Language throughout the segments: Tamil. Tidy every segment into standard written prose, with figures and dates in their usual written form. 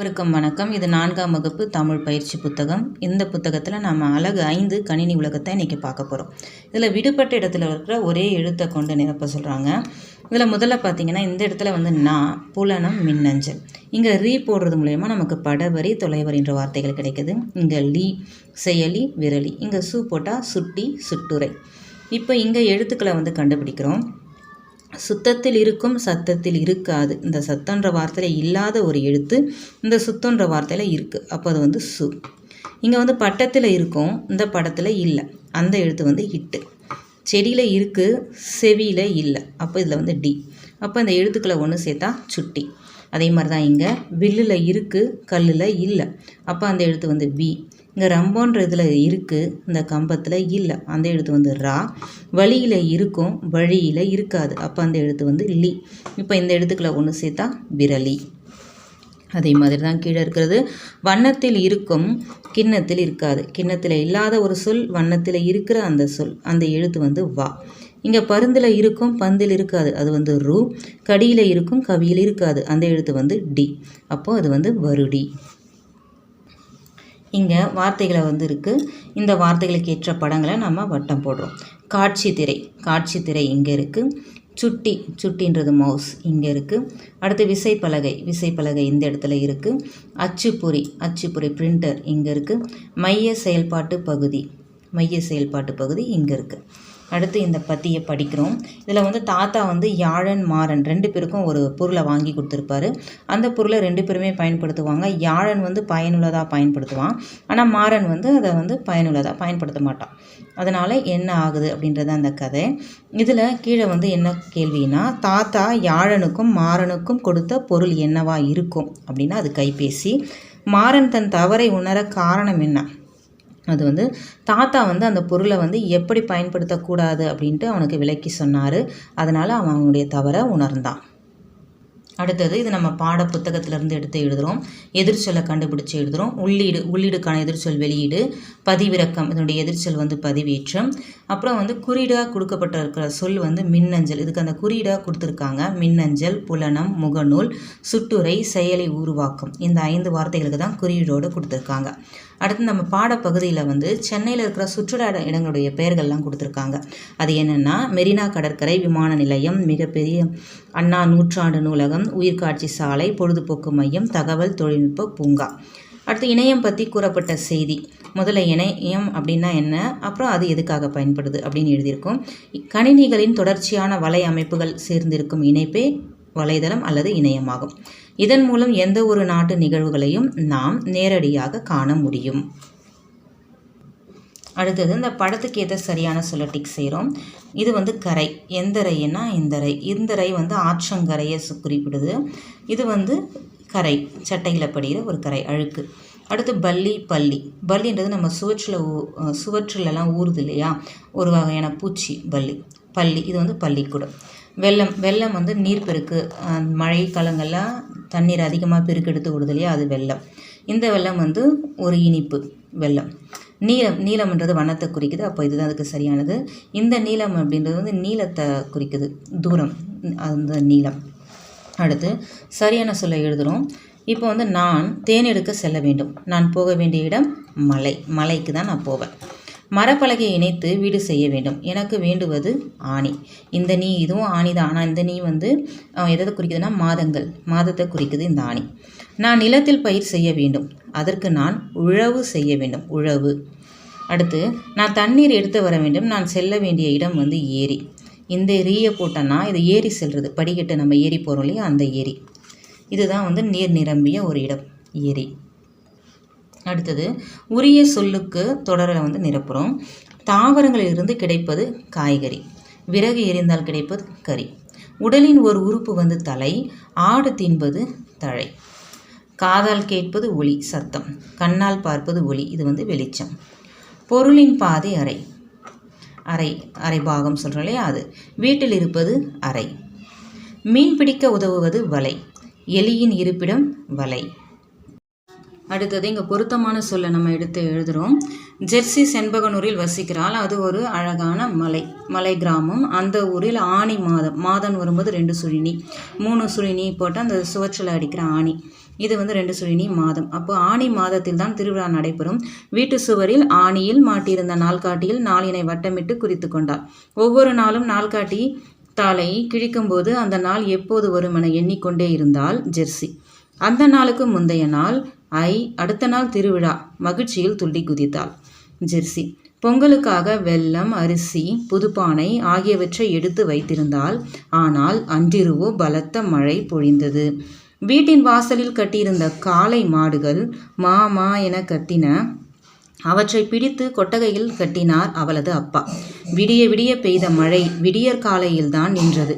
வணக்கம். இது 4ஆம் வகுப்பு தமிழ் பயிற்சி புத்தகம். இந்த புத்தகத்தில் நம்ம அலகு 5 கணினி உலகத்தை இன்றைக்கி பார்க்க போகிறோம். இதில் விடுபட்ட இடத்துல இருக்கிற ஒரே எழுத்தை கொண்டு நிரப்ப சொல்கிறாங்க. இதில் முதல்ல பார்த்திங்கன்னா இந்த இடத்துல புலனம், மின்னஞ்சல். இங்கே ரீ போடுறது மூலயமா நமக்கு படவரி, தொலைவரின்ற வார்த்தைகள் கிடைக்குது. இங்கே லீ செயலி, விரலி. இங்கே சு போட்டால் சுட்டி, சுட்டுரை. இப்போ இங்கே எழுத்துக்களை கண்டுபிடிக்கிறோம். சுத்தத்தில் இருக்கும், சத்தத்தில் இருக்காது. இந்த சத்தன்ற வார்த்தையில் இல்லாத ஒரு எழுத்து இந்த சுத்தன்ற வார்த்தையில் இருக்குது. அப்போ அது சு. இங்கே பட்டத்தில் இருக்கும், இந்த படத்தில் இல்லை. அந்த எழுத்து இட்டு. செடியில் இருக்குது, செவியில் இல்லை. அப்போ இதில் டி. அப்போ இந்த எழுத்துக்களை ஒன்று சேர்த்தா சுட்டி. அதே மாதிரி தான் இங்கே வில்லில் இருக்குது, கல்லில் இல்லை. அப்போ அந்த எழுத்து வி. இங்கே ரம்போன்ற இதில் இருக்குது, இந்த கம்பத்தில் இல்லை. அந்த எழுத்து ரா. வழியில் இருக்கும், வழியில் இருக்காது. அப்போ அந்த எழுத்து லி. இப்போ இந்த எழுத்துக்களை ஒன்று சேர்த்தா விரலி. அதே மாதிரி தான் கீழே இருக்கிறது. வண்ணத்தில் இருக்கும், கிண்ணத்தில் இருக்காது. கிண்ணத்தில் இல்லாத ஒரு சொல், வண்ணத்தில் இருக்கிற அந்த சொல், அந்த எழுத்து வா. இங்கே பருந்தில் இருக்கும், பந்தில் இருக்காது. அது ரூ. கடியில் இருக்கும், கவியில் இருக்காது. அந்த எழுத்து டி. அப்போது அது வருடி. இங்கே வார்த்தைகளை இருக்குது. இந்த வார்த்தைகளுக்கு ஏற்ற படங்களை நம்ம வட்டம் போடுறோம். காட்சி திரை, காட்சி திரை இங்கே இருக்குது. சுட்டி, சுட்டின்றது மவுஸ் இங்கே இருக்குது. அடுத்து விசைப்பலகை, விசைப்பலகை இந்த இடத்துல இருக்குது. அச்சுப்பொறி, அச்சுப்பொறி பிரிண்டர் இங்கே இருக்குது. மைய செயல்பாட்டு பகுதி, மைய செயல்பாட்டு பகுதி இங்கே இருக்குது. அடுத்து இந்த பத்தியை படிக்கிறோம். இதில் தாத்தா யாழன், மாறன் 2 பேருக்கும் ஒரு பொருளை வாங்கி கொடுத்துருப்பாரு. அந்த பொருளை 2 பேருமே பயன்படுத்துவாங்க. யாழன் பயனுள்ளதாக பயன்படுத்துவான். ஆனால் மாறன் அதை பயனுள்ளதாக பயன்படுத்த மாட்டான். அதனால் என்ன ஆகுது அப்படின்றது அந்த கதை. இதில் கீழே என்ன கேள்வினா, தாத்தா யாழனுக்கும் மாறனுக்கும் கொடுத்த பொருள் என்னவா இருக்கும் அப்படின்னா அது கைபேசி. மாறன் தன் தவறை உணர காரணம் என்ன? அது தாத்தா அந்த பொருளை எப்படி பயன்படுத்தக்கூடாது அப்படின்ட்டு அவனுக்கு விளக்கி சொன்னார். அதனால் அவன் அவனுடைய தவறை உணர்ந்தான். அடுத்தது இது நம்ம பாட புத்தகத்திலேருந்து எடுத்து எழுதுகிறோம். எதிர்ச்சொல்லை கண்டுபிடிச்சி எழுதுகிறோம். உள்ளீடு, உள்ளீடுக்கான எதிர்ச்சொல் வெளியீடு. பதிவிறக்கம், இதனுடைய எதிர்ச்சொல் பதிவேற்றம். அப்புறம் குறியீடாக கொடுக்கப்பட்ட இருக்கிற சொல் மின்னஞ்சல். இதுக்கு அந்த குறியீடாக கொடுத்துருக்காங்க. மின்னஞ்சல், புலனம், முகநூல், சுட்டுரை, செயலி உருவாக்கம். இந்த 5 வார்த்தைகளுக்கு தான் குறியீடோடு கொடுத்துருக்காங்க. அடுத்து நம்ம பாடப்பகுதியில் சென்னையில் இருக்கிற சுற்றுலா இடங்களுடைய பெயர்கள்லாம் கொடுத்துருக்காங்க. அது என்னென்னா மெரினா கடற்கரை, விமான நிலையம், மிகப்பெரிய அண்ணா நூற்றாண்டு நூலகம், உயிர்காட்சி சாலை, பொழுதுபோக்கு மையம், தகவல் தொழில்நுட்ப பூங்கா. அடுத்து இணையம் பற்றி கூறப்பட்ட செய்தி. முதல்ல இணையம் அப்படின்னா என்ன, அப்புறம் அது எதுக்காக பயன்படுது அப்படின்னு எழுதியிருக்கோம். கணினிகளின் தொடர்ச்சியான வலை அமைப்புகள் சேர்ந்திருக்கும் இணைப்பே வலைதளம் அல்லது இணையமாகும். இதன் மூலம் எந்த ஒரு நாட்டு நிகழ்வுகளையும் நாம் நேரடியாக காண முடியும். அடுத்தது இந்த படத்துக்கு ஏற்ற சரியான சொல்ல டிக் செய்கிறோம். இது கரை. எந்த ரைன்னா இந்த ரை. இந்த ரை ஆற்றங்கரையை குறிப்பிடுது. இது கரை, சட்டையில் படிகிற ஒரு கரை, அழுக்கு. அடுத்து பள்ளி, பள்ளி. பள்ளின்றது நம்ம சுவற்றிலெல்லாம் ஊறுது இல்லையா, ஒரு வகையான பூச்சி பள்ளி. பள்ளி, இது பள்ளிக்கூடம். வெள்ளம், வெள்ளம் நீர்ப்பெருக்கு. மழை காலங்களில் தண்ணீர் அதிகமாக பெருக்கெடுத்து விடுது இல்லையா, அது வெள்ளம். இந்த வெள்ளம் ஒரு இனிப்பு வெள்ளம். நீலம், நீலம்ன்றது வண்ணத்தை குறிக்குது. அப்போ இதுதான் அதுக்கு சரியானது. இந்த நீலம் அப்படின்றது நீளத்தை குறிக்குது, தூரம், அந்த நீளம். அடுத்து சரியான சொல்ல எழுதுகிறோம். இப்போ நான் தேன் எடுக்க செல்ல வேண்டும். நான் போக வேண்டிய இடம் மலை. மலைக்கு தான் நான் போவேன். மரப்பலகையை இணைத்து வீடு செய்ய வேண்டும். எனக்கு வேண்டுவது ஆணி. இந்த நீ, இதுவும் ஆணி தான். ஆனால் இந்த நீ எதை குறிக்குதுன்னா மாதங்கள், மாதத்தை குறிக்குது இந்த ஆணி. நான் நிலத்தில் பயிர் செய்ய வேண்டும். அதற்கு நான் உழவு செய்ய வேண்டும், உழவு. அடுத்து நான் தண்ணீர் எடுத்து வர வேண்டும். நான் செல்ல வேண்டிய இடம் ஏரி. இந்த ரீயை போட்டோன்னா இது ஏரி செல்வது, படிக்கட்டு நம்ம ஏரி போகிறோம் இல்லையா, அந்த ஏரி. இதுதான் நீர் நிரம்பிய ஒரு இடம், ஏரி. அடுத்தது உரிய சொல்லுக்கு தொடரை நிரப்புகிறோம். தாவரங்களிலிருந்து கிடைப்பது காய்கறி. விறகு எரிந்தால் கிடைப்பது கறி. உடலின் ஒரு உறுப்பு தலை. ஆடு தின்பது தழை. காதால் கேட்பது ஒலி, சத்தம். கண்ணால் பார்ப்பது ஒலி, இது வெளிச்சம். பொருளின் பாதி அறை. அறை, அரை பாகம் சொல்கிறோம் இல்லையா, அது. வீட்டில் இருப்பது அறை. மீன் பிடிக்க உதவுவது வலை. எலியின் இருப்பிடம் வலை. அடுத்தது இங்கே பொருத்தமான சொல்லை நம்ம எடுத்து எழுதுகிறோம். ஜெர்சி செண்பகனூரில் வசிக்கிறாள். அது ஒரு அழகான மலை, மலை கிராமம். அந்த ஊரில் ஆணி மாதம், மாதம் வரும்போது 2 சுழினி 3 சுழினி போட்டு அந்த சுவற்றில் அடிக்கிற ஆணி. இது வந்து 2 மாதம். அப்போ ஆனி மாதத்தில் தான் திருவிழா நடைபெறும். வீட்டு சுவரில் ஆணியில் மாட்டியிருந்த நாள்காட்டியில் நாளினை வட்டமிட்டு குறித்து கொண்டாள். ஒவ்வொரு நாளும் நாள்காட்டி தாளை கிழிக்கும்போது அந்த நாள் எப்போது வரும் என எண்ணிக்கொண்டே இருந்தாள் ஜெர்சி. அந்த நாளுக்கு முந்தைய நாள் அடுத்த நாள் திருவிழா. மகிழ்ச்சியில் துள்ளி குதித்தாள் ஜெர்சி. பொங்கலுக்காக வெல்லம், அரிசி, புதுப்பானை ஆகியவற்றை எடுத்து வைத்திருந்தாள். ஆனால் அன்றிரவோ பலத்த மழை பொழிந்தது. வீட்டின் வாசலில் கட்டியிருந்த காளை மாடுகள் மா என கத்தின. அவற்றை பிடித்து கொட்டகையில் கட்டினார் அவளது அப்பா. விடிய விடிய பெய்த மழை விடியற்காலையில்தான் நின்றது.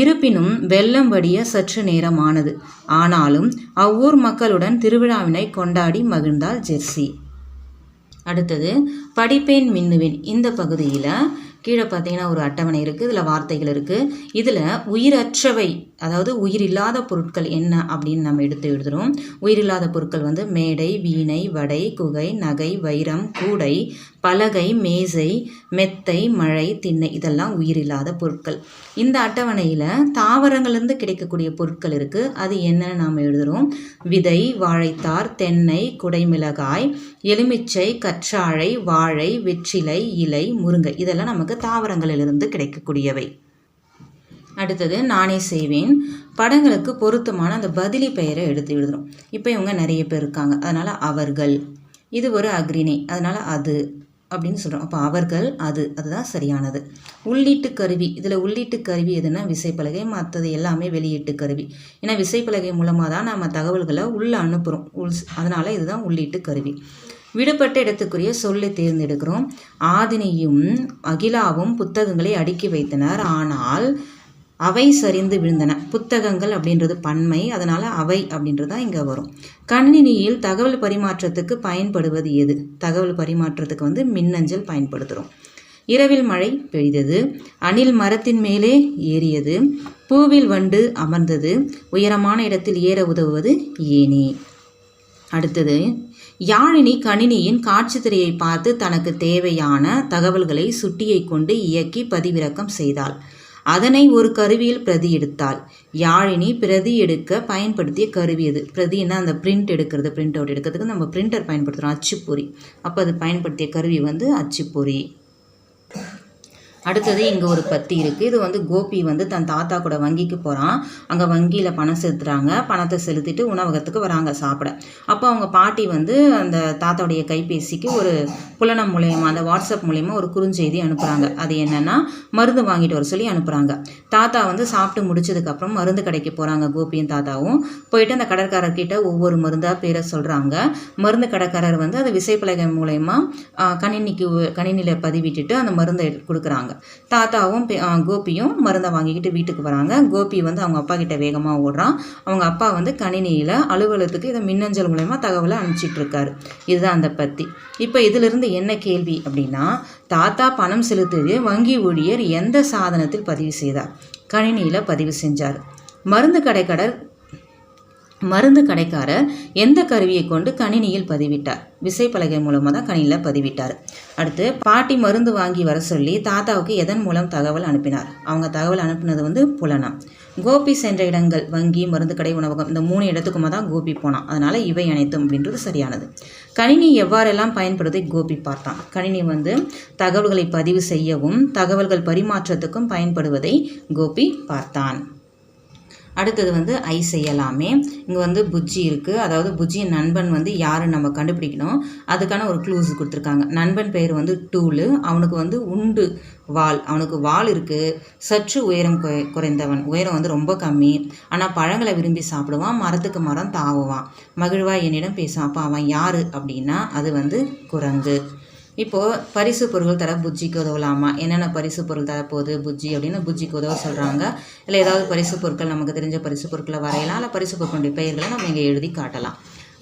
இருப்பினும் வெள்ளம் வடிய சற்று நேரம் ஆனது. ஆனாலும் அவ்வூர் மக்களுடன் திருவிழாவினை கொண்டாடி மகிழ்ந்தாள் ஜெர்சி. அடுத்தது படிப்பேன் மின்னுவேன். இந்த பகுதியில் கீழே பார்த்தீங்கன்னா ஒரு அட்டவணை இருக்குது. இதில் வார்த்தைகள் இருக்குது. இதில் உயிரற்றவை, அதாவது உயிரில்லாத பொருட்கள் என்ன அப்படின்னு நம்ம எடுத்து எழுதுகிறோம். உயிரில்லாத பொருட்கள் வந்து மேடை, வீணை, வடை, குகை, நகை, வைரம், கூடை, பலகை, மேசை, மெத்தை, மழை, திண்ணை, இதெல்லாம் உயிரில்லாத பொருட்கள். இந்த அட்டவணையில் தாவரங்கள்லேருந்து கிடைக்கக்கூடிய பொருட்கள் இருக்குது. அது என்னன்னு நாம் எழுதுகிறோம். விதை, வாழைத்தார், தென்னை, குடைமிளகாய், எலுமிச்சை, கற்றாழை, வாழை, வெற்றிலை, இலை, முருங்கை, இதெல்லாம் நமக்கு தாவரங்களிலிருந்து கிடைக்கக்கூடியவை. அடுத்தது நானே செய்வேன். படங்களுக்கு பொருத்தமான அந்த பதிலி பெயரை எடுத்து எழுதுகிறோம். இப்போ இவங்க நிறைய பேர் இருக்காங்க, அதனால் அவர்கள். இது ஒரு அக்ரிணை, அதனால் அது அப்படின்னு சொல்கிறோம். அப்போ அவர்கள், அதுதான் சரியானது. உள்ளீட்டு கருவி. இதில் உள்ளீட்டு கருவி எதுனா விசைப்பலகை, மற்றது எல்லாமே வெளியீட்டு கருவி. ஏன்னா விசைப்பலகை மூலமாக தான் நம்ம தகவல்களை உள்ளே அனுப்புகிறோம். அதனால் இதுதான் உள்ளீட்டு கருவி. விடுபட்ட இடத்துக்குரிய சொல்லை தேர்ந்தெடுக்கிறோம். ஆதினியும் அகிலாவும் புத்தகங்களை அடுக்கி வைத்தனர். ஆனால் அவை சரிந்து விழுந்தன. புத்தகங்கள் அப்படின்றது பன்மை, அதனால் அவை அப்படின்றது தான் இங்கே வரும். கணினியில் தகவல் பரிமாற்றத்துக்கு பயன்படுவது எது? தகவல் பரிமாற்றத்துக்கு வந்து மின்னஞ்சல் பயன்படுத்துகிறோம். இரவில் மழை பெய்தது. அணில் மரத்தின் மேலே ஏறியது. பூவில் வண்டு அமர்ந்தது. உயரமான இடத்தில் ஏற உதவுவது ஏனி. அடுத்தது யாழினி கணினியின் காட்சி திரையை பார்த்து தனக்கு தேவையான தகவல்களை சுட்டியை கொண்டு இயக்கி பதிவிறக்கம் செய்தாள். அதனை ஒரு கருவியில் பிரதி எடுத்தாள். யாழினி பிரதி எடுக்க பயன்படுத்திய கருவி எது? பிரதின்னா அந்த பிரிண்ட் எடுக்கிறது, பிரிண்ட் அவுட் எடுக்கிறதுக்கு நம்ம பிரிண்டர் பயன்படுத்துகிறோம், அச்சுப்பொறி. அப்போ அது பயன்படுத்திய கருவி வந்து அச்சுப்பொறி. அடுத்தது இங்கே ஒரு பத்தி இருக்குது. இது வந்து கோபி வந்து தன் தாத்தா கூட வங்கிக்கு போகிறான். அங்கே வங்கியில் பணம் செலுத்துகிறாங்க. பணத்தை செலுத்திட்டு உணவகத்துக்கு வராங்க சாப்பிட. அப்போ அவங்க பாட்டி வந்து அந்த தாத்தாவுடைய கைபேசிக்கு ஒரு புலனம் மூலயமா, அந்த வாட்ஸ்அப் மூலயமா ஒரு குறுஞ்செய்தி அனுப்புகிறாங்க. அது என்னென்னா மருந்து வாங்கிட்டு வர சொல்லி அனுப்புகிறாங்க. தாத்தா வந்து சாப்பிட்டு முடிச்சதுக்கப்புறம் மருந்து கடைக்கு போகிறாங்க. கோபியும் தாத்தாவும் போயிட்டு அந்த கடைக்காரர்கிட்ட ஒவ்வொரு மருந்தாக பேரை சொல்கிறாங்க. மருந்து கடைக்காரர் வந்து அதை விசைப்பலகை மூலயமா கணினியில் பதிவிட்டுட்டு அந்த மருந்தை கொடுக்குறாங்க. தாத்தாவும் கோபியும் மருந்தை வாங்கிக்கிட்டு வீட்டுக்கு வராங்க. கோபி வந்து அவங்க அப்பா கிட்ட வேகமாக ஓடுறான். அவங்க அப்பா வந்து கணினியில் அலுவலகத்துக்கு இதை மின்னஞ்சல் மூலமா தகவலை அனுப்பிச்சிட்டு இருக்காரு. இதுதான் அந்த பத்தி. இப்போ இதிலிருந்து என்ன கேள்வி அப்படின்னா, தாத்தா பணம் செலுத்தியது வங்கி ஊழியர் எந்த சாதனத்தில் பதிவு செய்தார்? கணினியில் பதிவு செஞ்சார். மருந்து கடைக்காரர் எந்த கருவியை கொண்டு கணினியில் பதிவிட்டார்? விசைப்பலகை மூலமாக தான் கணினியில் பதிவிட்டார். அடுத்து பாட்டி மருந்து வாங்கி வர சொல்லி தாத்தாவுக்கு எதன் மூலம் தகவல் அனுப்பினார்? அவங்க தகவல் அனுப்பினது வந்து புலனம். கோபி சென்ற இடங்கள் வங்கி, மருந்து கடை, உணவகம், இந்த 3 இடத்துக்குமா தான் கோபி போனான். அதனால் இவை அனைத்தும் அப்படின்றது சரியானது. கணினி எவ்வாறெல்லாம் பயன்படுத்தி கோபி பார்த்தான்? கணினி வந்து தகவல்களை பதிவு செய்யவும் தகவல்கள் பரிமாற்றத்துக்கும் பயன்படுவதை கோபி பார்த்தான். அடுத்தது வந்து ஐ செய்யலாமே. இங்கே வந்து புஜ்ஜி இருக்குது. அதாவது புஜ்ஜியின் நண்பன் வந்து யாருன்னு நம்ம கண்டுபிடிக்கணும். அதுக்கான ஒரு க்ளூஸ் கொடுத்துருக்காங்க. நண்பன் பெயர் வந்து டூலு. அவனுக்கு வந்து உண்டு வால். அவனுக்கு வால் இருக்குது. சற்று உயரம் குறைந்தவன். உயரம் வந்து ரொம்ப கம்மி. ஆனால் பழங்களை விரும்பி சாப்பிடுவான். மரத்துக்கு மரம் தாவுவான். மகிழ்வாய் என்னிடம் பேசுவான். அப்போ அவன் யார் அப்படின்னா அது வந்து குரங்கு. இப்போது பரிசு பொருட்கள் தர புஜ்ஜிக்கு உதவலாமா? என்னென்ன பரிசு பொருள் தரப்போகுது புஜ்ஜி அப்படின்னு புஜ்ஜிக்கு உதவ சொல்கிறாங்க. இல்லை ஏதாவது பரிசு பொருட்கள் நமக்கு தெரிஞ்ச பரிசு பொருட்களை வரையலாம். இல்லை பரிசு பொருட்களுடைய பெயர்களை நம்ம இங்கே எழுதி காட்டலாம்.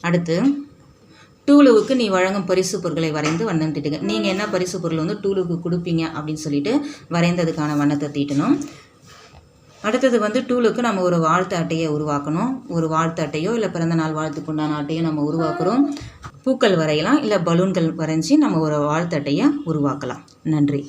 அடுத்து டூலுவுக்கு நீ வழங்கும் பரிசு பொருட்களை வரைந்து வண்ணம் தீட்டுங்க. நீங்கள் என்ன பரிசு பொருள் வந்து டூலுக்கு கொடுப்பீங்க அப்படின்னு சொல்லிட்டு வரைந்ததுக்கான வண்ணத்தை தீட்டணும். அடுத்தது வந்து டூலுக்கு நம்ம ஒரு வாழ்த்து அட்டையை உருவாக்கணும். ஒரு வாழ்த்து அட்டையோ இல்லை பிறந்த நாள் வாழ்த்துக்கு உண்டான அட்டையோ நம்ம உருவாக்குறோம். பூக்கள் வரையலாம், இல்லை பலூன்கள் வரைஞ்சி நம்ம ஒரு வாழ்த்து அட்டையை உருவாக்கலாம். நன்றி.